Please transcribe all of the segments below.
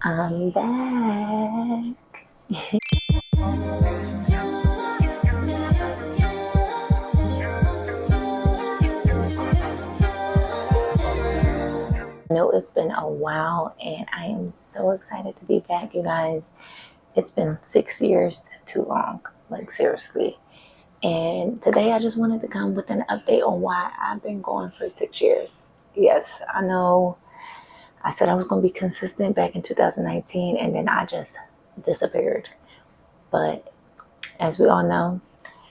I'm back. I know it's been a while and I am so excited to be back, you guys. It's been 6 years too long, like seriously. And today I just wanted to come with an update on why I've been going for 6 years. Yes, I know I said I was going to be consistent back in 2019 and then I just disappeared. But as we all know,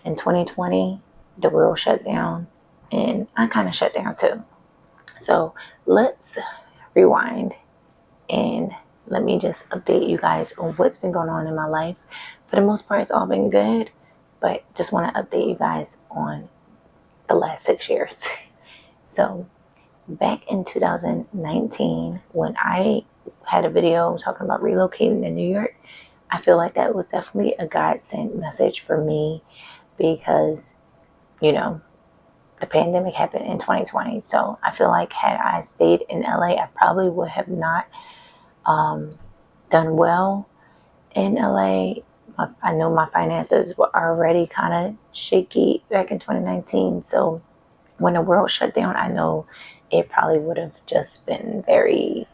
in 2020, the world shut down and I kind of shut down too. So let's rewind and let me just update you guys on what's been going on in my life. For the most part, it's all been good, but just want to update you guys on the last 6 years. So back in 2019, when I had a video talking about relocating to New York, I feel like that was definitely a God sent message for me because, you know, the pandemic happened in 2020. So I feel like had I stayed in LA, I probably would have not done well in LA. I know my finances were already kind of shaky back in 2019. So when the world shut down, I know it probably would have just been very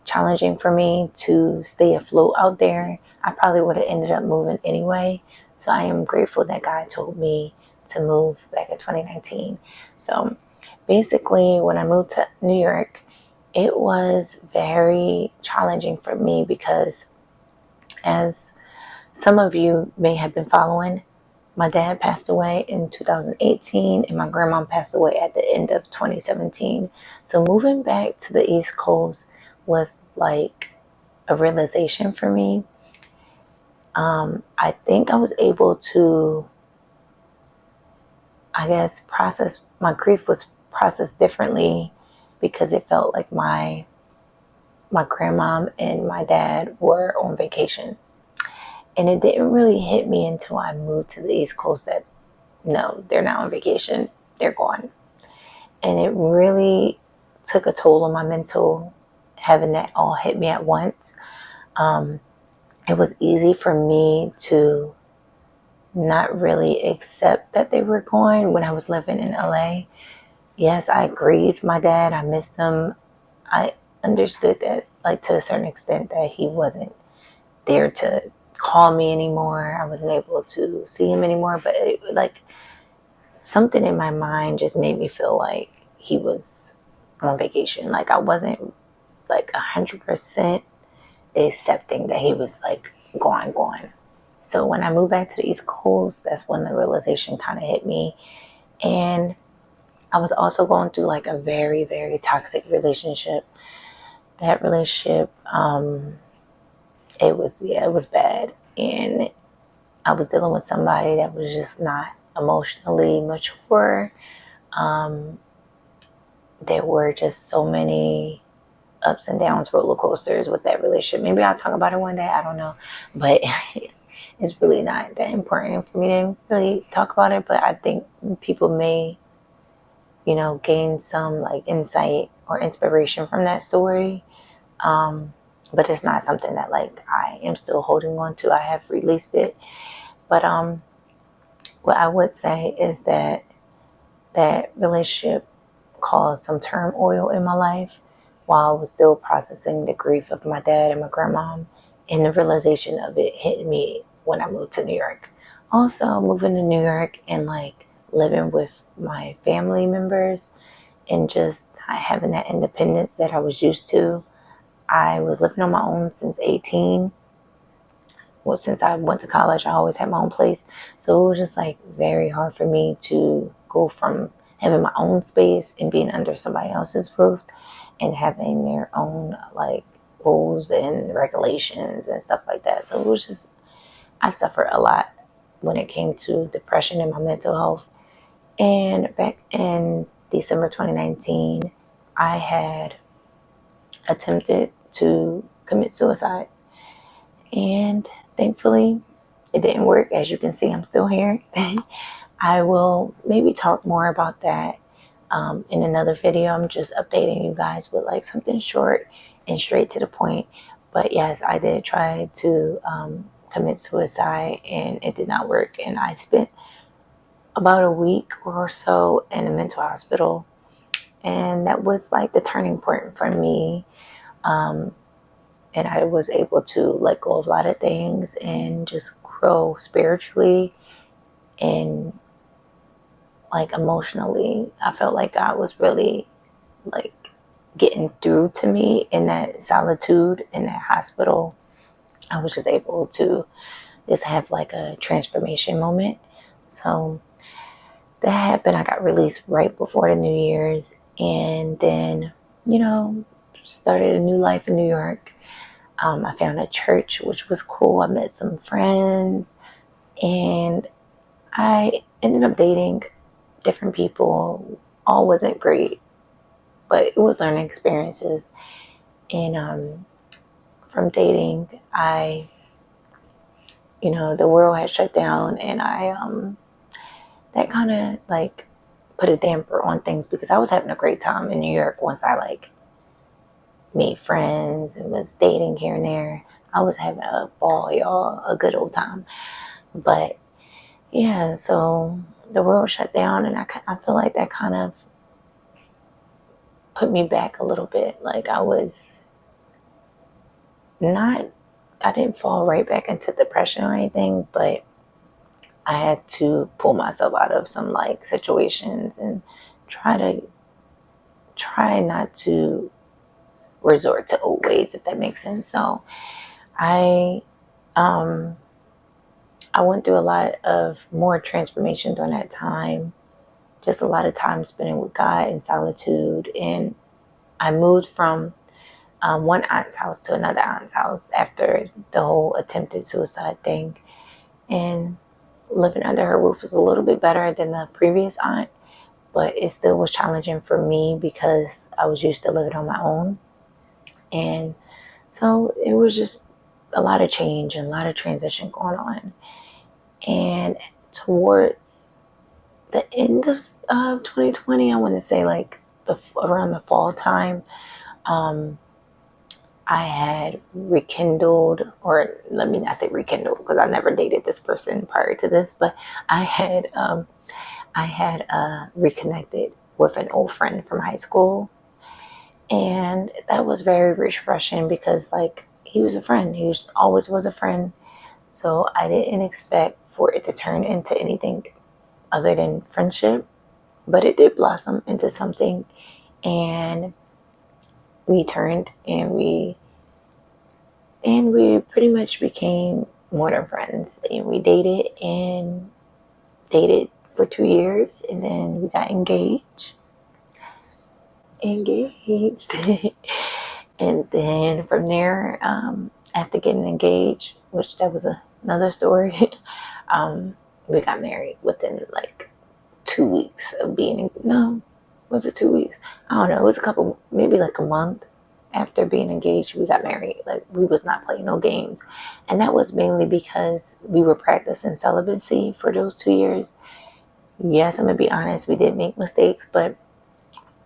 challenging for me to stay afloat out there. I probably would have ended up moving anyway. So I am grateful that God told me to move back in 2019. So basically, when I moved to New York, it was very challenging for me because, as some of you may have been following, my dad passed away in 2018 and my grandma passed away at the end of 2017. So moving back to the East Coast was like a realization for me. I think I was able to, I guess, process my grief was processed differently because it felt like my grandma and my dad were on vacation. And it didn't really hit me until I moved to the East Coast that no, they're not on vacation, they're gone. And it really took a toll on my mental having that all hit me at once. It was easy for me to not really accept that they were gone when I was living in LA. Yes, I grieved my dad. I missed him. I understood that, like, to a certain extent, that he wasn't there to call me anymore. I wasn't able to see him anymore. But like, something in my mind just made me feel like he was on vacation. Like I wasn't like 100% accepting that he was like gone. So when I moved back to the East Coast, that's when the realization kind of hit me. And I was also going through like a very, very toxic relationship. That relationship, it was bad. And I was dealing with somebody that was just not emotionally mature. Um, there were just so many ups and downs, roller coasters with that relationship. Maybe I'll talk about it one day. I don't know. But it's really not that important for me to really talk about it. But I think people may, gain some like insight or inspiration from that story. But it's not something that like I am still holding on to. I have released it. But what I would say is that that relationship caused some turmoil in my life while I was still processing the grief of my dad and my grandma. And the realization of it hit me when I moved to New York. Also, moving to New York and like living with my family members and just having that independence that I was used to. I was living on my own since 18. Well, since I went to college, I always had my own place. So it was just like very hard for me to go from having my own space and being under somebody else's roof and having their own like rules and regulations and stuff like that. So it was just, I suffered a lot when it came to depression and my mental health. And back in December 2019, I had attempted to commit suicide. And thankfully, it didn't work. As you can see, I'm still here. I will maybe talk more about that in another video. I'm just updating you guys with like something short and straight to the point. But yes, I did try to commit suicide, and it did not work. And I spent about a week or so in a mental hospital, and that was like the turning point for me. Um, and I was able to let go of a lot of things and just grow spiritually and like emotionally. I felt like God was really like getting through to me in that solitude in that hospital. I was just able to just have like a transformation moment. So that happened. I got released right before the New Year's, and then, you know, started a new life in New York. I found a church, which was cool. I met some friends, and I ended up dating different people. All wasn't great, but it was learning experiences. And from dating, the world had shut down, and that kind of like put a damper on things because I was having a great time in New York once I like made friends and was dating here and there. I was having a ball, y'all, a good old time. But yeah, so the world shut down, and I feel like that kind of put me back a little bit. Like I was not, I didn't fall right back into depression or anything, but I had to pull myself out of some like situations and try not to resort to old ways, if that makes sense. So I um I went through a lot of more transformation during that time. Just a lot of time spending with God in solitude, and I moved from one aunt's house to another aunt's house after the whole attempted suicide thing, and living under her roof was a little bit better than the previous aunt, but it still was challenging for me because I was used to living on my own. And so it was just a lot of change and a lot of transition going on. And towards the end of 2020, I want to say like around the fall time, um, I had rekindled, or let me not say rekindled because I never dated this person prior to this, but I had reconnected with an old friend from high school, and that was very refreshing because like he was a friend. Always was a friend. So I didn't expect for it to turn into anything other than friendship, but it did blossom into something, and we turned and we pretty much became more than friends, and we dated for 2 years, and then we got engaged. And then from there, after getting engaged, which that was another story, um, we got married within like 2 weeks of being, no, was it 2 weeks? I don't know. It was a couple, maybe like a month after being engaged, we got married. Like we was not playing no games. And that was mainly because we were practicing celibacy for those 2 years. Yes, I'm gonna be honest, we did make mistakes, but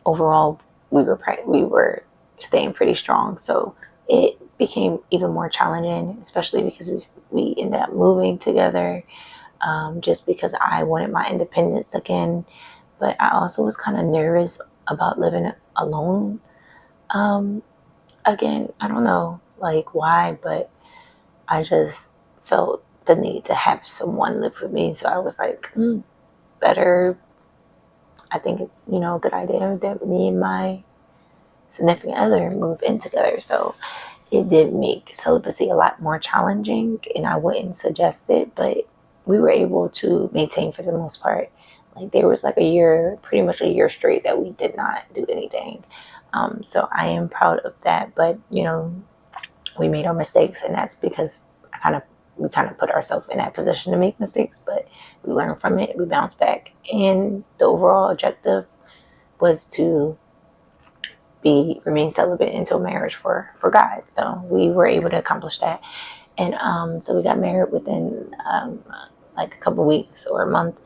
overall we were staying pretty strong. So it became even more challenging, especially because we ended up moving together, just because I wanted my independence again. But I also was kind of nervous about living alone um, again. I don't know like why, but I just felt the need to have someone live with me. So I was like, better. I think it's a good idea that me and my significant other move in together. So it did make celibacy a lot more challenging, and I wouldn't suggest it, but we were able to maintain for the most part. Like there was like a year, pretty much a year straight that we did not do anything. So I am proud of that, but we made our mistakes, and that's because we kind of put ourselves in that position to make mistakes, but we learned from it, we bounced back, and the overall objective was to be remain celibate until marriage for God. So we were able to accomplish that, and so we got married within like a couple weeks or a month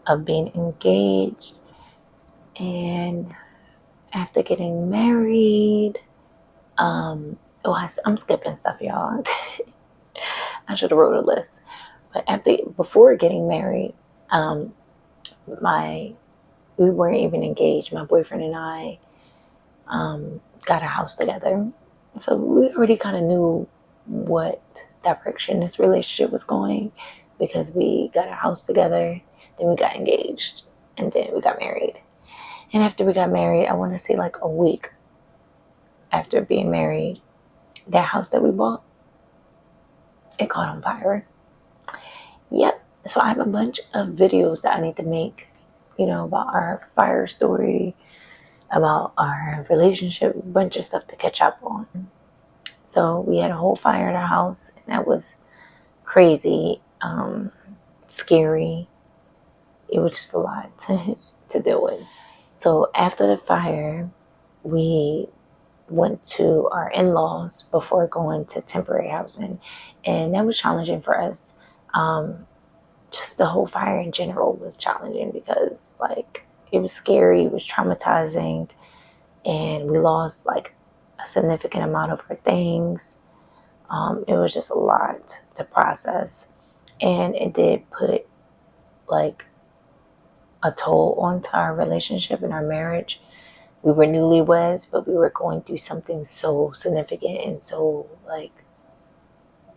of being engaged. And after getting married, I'm skipping stuff, y'all. I should have wrote a list. But before getting married, um, we weren't even engaged. My boyfriend and I got a house together, so we already kind of knew what direction this relationship was going because we got a house together, then we got engaged, and then we got married. And after we got married, I want to say like a week after being married, that house that we bought, it caught on fire. Yep. So I have a bunch of videos that I need to make, about our fire story, about our relationship, a bunch of stuff to catch up on. So we had a whole fire in our house, and that was crazy, scary. It was just a lot to deal with. So after the fire, we went to our in-laws before going to temporary housing, and that was challenging for us. Just the whole fire in general was challenging because like it was scary, it was traumatizing, and we lost like a significant amount of our things. It was just a lot to process, and it did put like a toll onto our relationship and our marriage. We were newlyweds, but we were going through something so significant and so like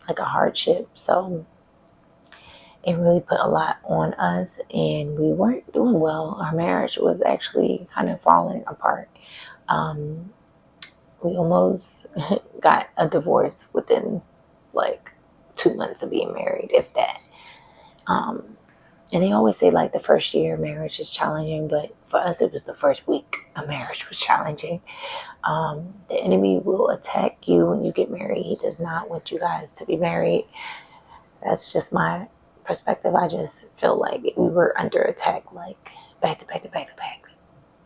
a hardship. So it really put a lot on us, and we weren't doing well. Our marriage was actually kind of falling apart. Um, we almost got a divorce within like 2 months of being married, if that. Um, and they always say like the first year of marriage is challenging, but for us, it was the first week of marriage was challenging. The enemy will attack you when you get married. He does not want you guys to be married. That's just my perspective. I just feel like we were under attack, like back to back to back to back.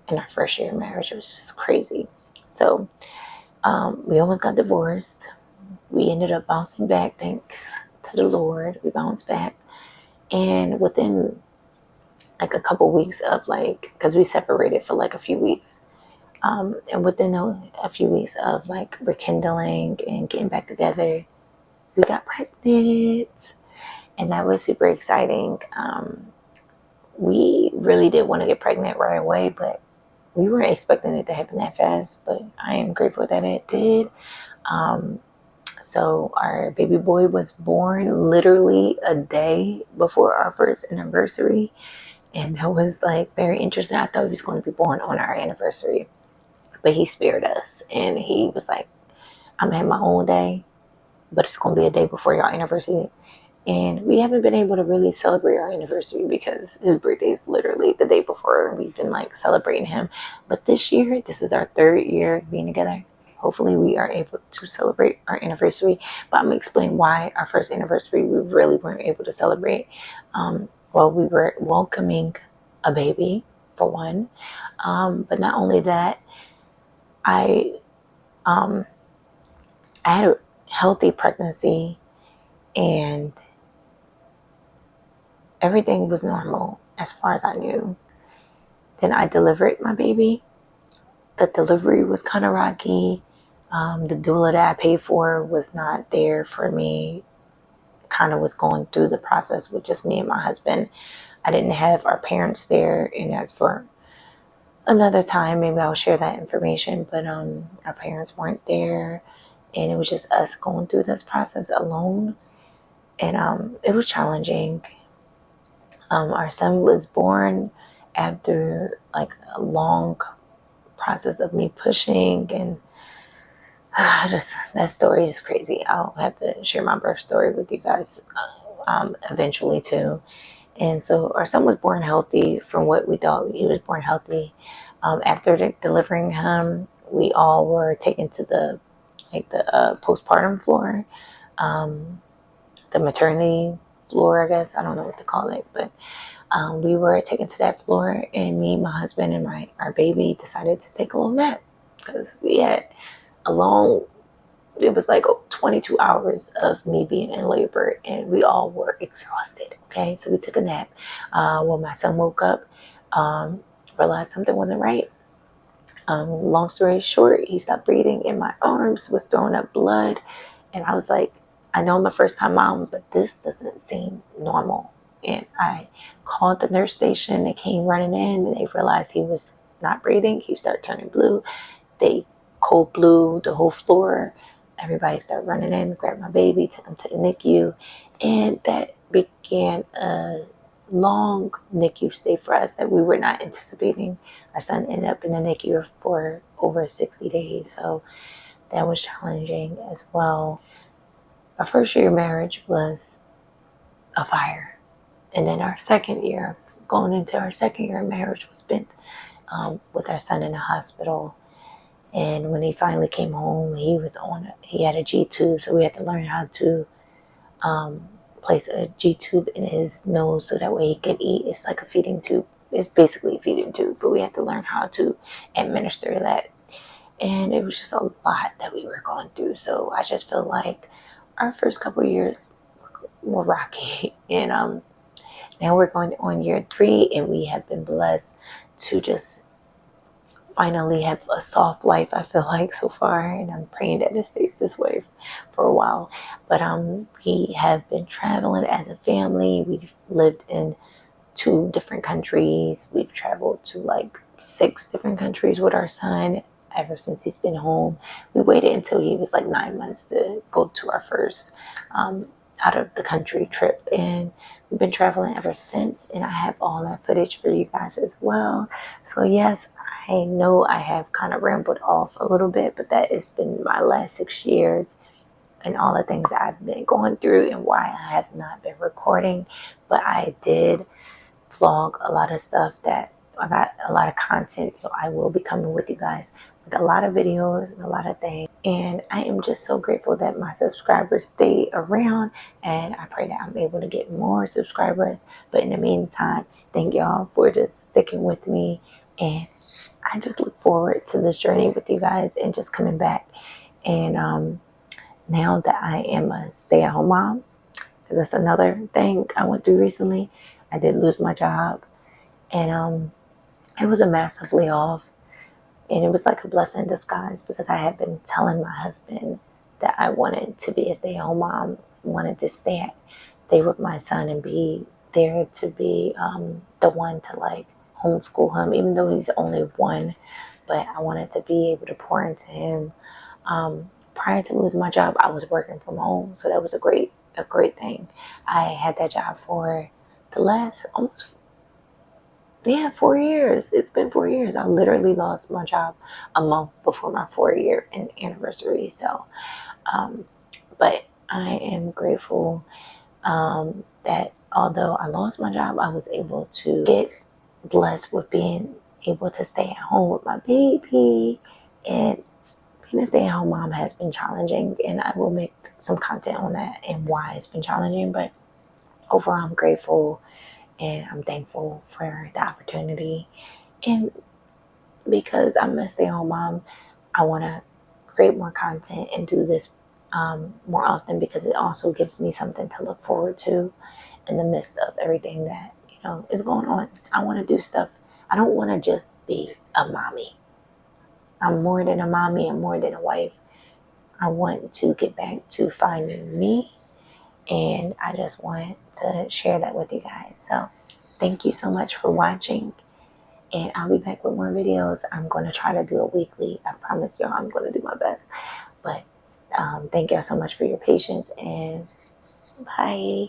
In our first year of marriage, it was just crazy. So we almost got divorced. We ended up bouncing back, thanks to the Lord. We bounced back, and within like a couple weeks of like, because we separated for like a few weeks, and within a few weeks of like rekindling and getting back together, we got pregnant, and that was super exciting. We really did want to get pregnant right away, but we weren't expecting it to happen that fast. But I am grateful that it did. So our baby boy was born literally a day before our first anniversary, and that was like very interesting. I thought he was going to be born on our anniversary, but he spared us, and he was like, "I'm gonna have my own day, but it's gonna be a day before your anniversary." And we haven't been able to really celebrate our anniversary because his birthday is literally the day before, and we've been like celebrating him. But this year, this is our third year being together. Hopefully we are able to celebrate our anniversary. But I'm gonna explain why our first anniversary we really weren't able to celebrate. Well, we were welcoming a baby for one, but not only that, I um, I had a healthy pregnancy, and everything was normal as far as I knew. Then I delivered my baby. The delivery was kind of rocky. The doula that I paid for was not there for me. Kind of was going through the process with just me and my husband. I didn't have our parents there, and that's for another time. Maybe I'll share that information. But our parents weren't there, and it was just us going through this process alone, and it was challenging. Our son was born after like a long process of me pushing, and just that story is crazy. I'll have to share my birth story with you guys eventually too. And so our son was born healthy from what we thought. He was born healthy. After delivering him, we all were taken to the postpartum floor, um, the maternity floor, I guess. I don't know what to call it, but we were taken to that floor, and me, my husband, and our baby decided to take a little nap because we had a long, it was like 22 hours of me being in labor, and we all were exhausted. Okay, so we took a nap. When my son woke up, realized something wasn't right. Long story short, he stopped breathing and my arms was throwing up blood. And I was like, I know I'm a first time mom, but this doesn't seem normal. And I called the nurse station. They came running in and they realized he was not breathing. He started turning blue. They cold blew the whole floor. Everybody started running in, grabbed my baby, took him to the NICU. And that began a long NICU stay for us that we were not anticipating. Our son ended up in the NICU for over 60 days. So that was challenging as well. Our first year of marriage was a fire. And then our second year, going into our second year of marriage, was spent with our son in the hospital. And when he finally came home, he had a G tube, so we had to learn how to place a G tube in his nose so that way he could eat. It's like a feeding tube. It's basically a feeding tube, but we had to learn how to administer that. And it was just a lot that we were going through. So I just feel like our first couple of years were rocky. And now we're going on year 3, and we have been blessed to just finally have a soft life, I feel like, so far. And I'm praying that it stays this way for a while. But we have been traveling as a family. We've lived in 2 different countries. We've traveled to like 6 different countries with our son ever since he's been home. We waited until he was like 9 months to go to our first out of the country trip, and we've been traveling ever since. And I have all that footage for you guys as well. So yes, I know I have kind of rambled off a little bit, but that has been my last 6 years and all the things I've been going through and why I have not been recording. But I did vlog a lot of stuff, that I got a lot of content, so I will be coming with you guys with a lot of videos and a lot of things. And I am just so grateful that my subscribers stay around, and I pray that I'm able to get more subscribers. But in the meantime, thank y'all for just sticking with me, and I just look forward to this journey with you guys and just coming back. And now that I am a stay-at-home mom, because that's another thing I went through recently. I did lose my job, and it was a massive layoff, and it was like a blessing in disguise, because I had been telling my husband that I wanted to be a stay-at-home mom, wanted to stay with my son and be there to be the one to like homeschool him, even though he's only 1. But I wanted to be able to pour into him. Prior to losing my job, I was working from home, so that was a great thing. I had that job for the last 4 years. It's been 4 years. I literally lost my job a month before my 4-year anniversary. So, but I am grateful that although I lost my job, I was able to get blessed with being able to stay at home with my baby. And being a stay-at-home mom has been challenging, and I will make some content on that and why it's been challenging. But overall, I'm grateful and I'm thankful for the opportunity. And because I'm a stay-at-home mom, I want to create more content and do this more often, because it also gives me something to look forward to in the midst of everything that is going on. I want to do stuff. I don't want to just be a mommy. I'm more than a mommy. I'm more than a wife. I want to get back to finding me, and I just want to share that with you guys. So thank you so much for watching, and I'll be back with more videos. I'm going to try to do it weekly. I promise y'all I'm going to do my best. But thank y'all so much for your patience, and bye.